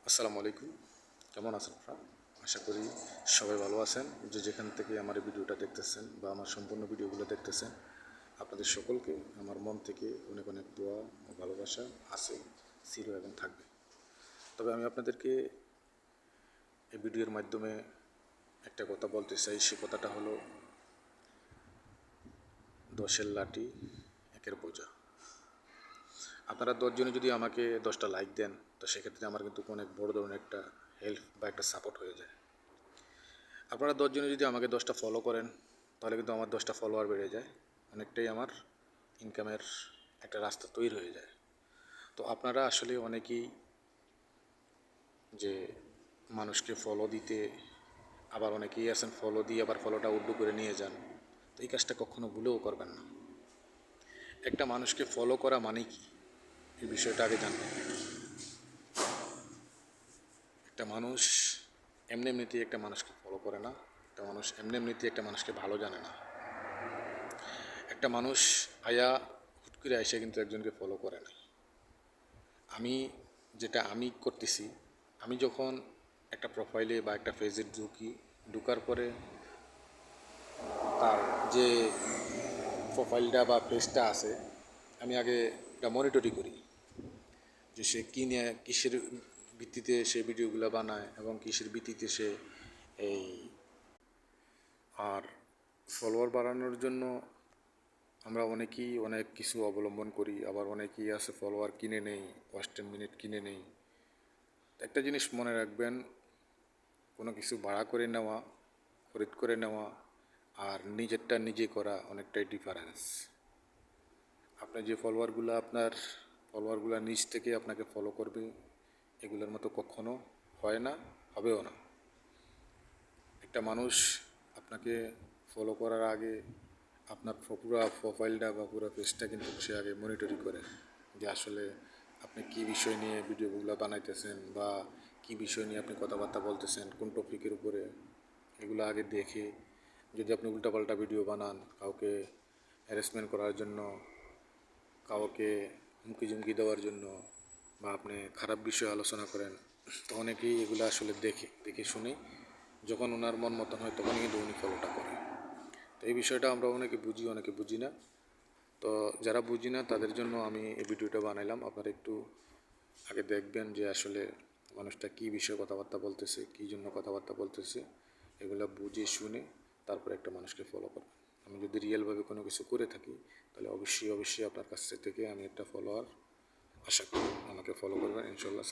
আসসালামু আলাইকুম। কেমন আছেন আপনারা? আশা করি সবাই ভালো আছেন। যেখান থেকে আমার এই ভিডিওটা দেখতেছেন বা আমার সম্পূর্ণ ভিডিওগুলো দেখতেছেন, আপনাদের সকলকে আমার মন থেকে অনেক অনেক দোয়া ও ভালোবাসা আছে, ছিল এবং থাকবে। তবে আমি আপনাদেরকে এই ভিডিওর মাধ্যমে একটা কথা বলতে চাই। সে কথাটা হলো, 10-এর লাঠি 1-এর বোঝা। আপনারা 10 জনে যদি আমাকে 10টা লাইক দেন, তো সেক্ষেত্রে আমার কিন্তু অনেক বড় ধরনের একটা হেল্প বা একটা সাপোর্ট হয়ে যায়। আপনারা 10 জনে যদি আমাকে 10টা ফলো করেন, তাহলে কিন্তু আমার 10টা ফলোয়ার বেড়ে যায়, অনেকটাই আমার ইনকামের একটা রাস্তা তৈরি হয়ে যায়। তো আপনারা আসলে অনেকেই যে মানুষকে ফলো দিতে, আবার অনেকেই আছেন ফলো দিয়ে আবার ফলোটা উল্টো করে নিয়ে যান। তো এই কাজটা কখনো ভুলেও করবেন না। একটা মানুষকে ফলো করা মানে কি, এই বিষয়টা আগে জানবেন। একটা মানুষ এমনিতেই একটা মানুষকে ফলো করে না। একটা মানুষ এমনিতেই একটা মানুষকে ভালো জানে না। একটা মানুষ হুট করে আইসা কিন্তু একজনকে ফলো করে না। আমি করতেছি, আমি যখন একটা প্রোফাইলে বা একটা পেজে ঢুকার পরে তার যে প্রোফাইলটা বা পেজটা আছে, আমি আগে এটা মনিটরি করি যে সে কী নিয়ে, কিসের ভিত্তিতে সে ভিডিওগুলো বানায় এবং কিসের ভিত্তিতে সে এই আর ফলোয়ার বাড়ানোর জন্য আমরা অনেকেই অনেক কিছু অবলম্বন করি, আবার অনেকেই আছে ফলোয়ার কিনে নেই, ওয়াচ টাইম মিনিট কিনে নেই। একটা জিনিস মনে রাখবেন, কোনো কিছু ভাড়া করে নেওয়া, খরিদ করে নেওয়া আর নিজেরটা নিজে করা অনেকটাই ডিফারেন্স। আপনার যে ফলোয়ারগুলো নিজ থেকে আপনাকে ফলো করবে, এগুলোর মতো কখনো হয় না, হবেও না। একটা মানুষ আপনাকে ফলো করার আগে আপনার পুরো প্রোফাইলটা বা পুরো পেজটা কিন্তু সে আগে মনিটরি করে, যে আসলে আপনি কী বিষয় নিয়ে ভিডিওগুলো বানাইতেছেন বা কী বিষয় নিয়ে আপনি কথাবার্তা বলতেছেন, কোন টপিকের উপরে, এগুলো আগে দেখে যদি আপনি উল্টাপাল্টা ভিডিও বানান, কাউকে হ্যারাসমেন্ট করার জন্য, কাউকে হুমকি ঝুমকি দেওয়ার জন্য, বা আপনি খারাপ বিষয় আলোচনা করেন, তো অনেকেই এগুলো আসলে দেখে শুনে যখন ওনার মন মতন হয় তখনই কিন্তু উনি ফলোটা করে। তো এই বিষয়টা আমরা অনেকে বুঝি, অনেকে বুঝি না। তো যারা বুঝি না তাদের জন্য আমি এই ভিডিওটা বানাইলাম। আপনারা একটু আগে দেখবেন যে আসলে মানুষটা কী বিষয়ে কথাবার্তা বলতেছে, কী জন্য কথাবার্তা বলতেছে, এগুলো বুঝে শুনে তারপরে একটা মানুষকে ফলো করবেন। আমি যদি রিয়েলভাবে কোনো কিছু করে থাকি, তাহলে অবশ্যই আপনার কাছ থেকে আমি একটা ফলোয়ার আশা করি। আমাকে ফলো করবেন ইনশাল্লাহ।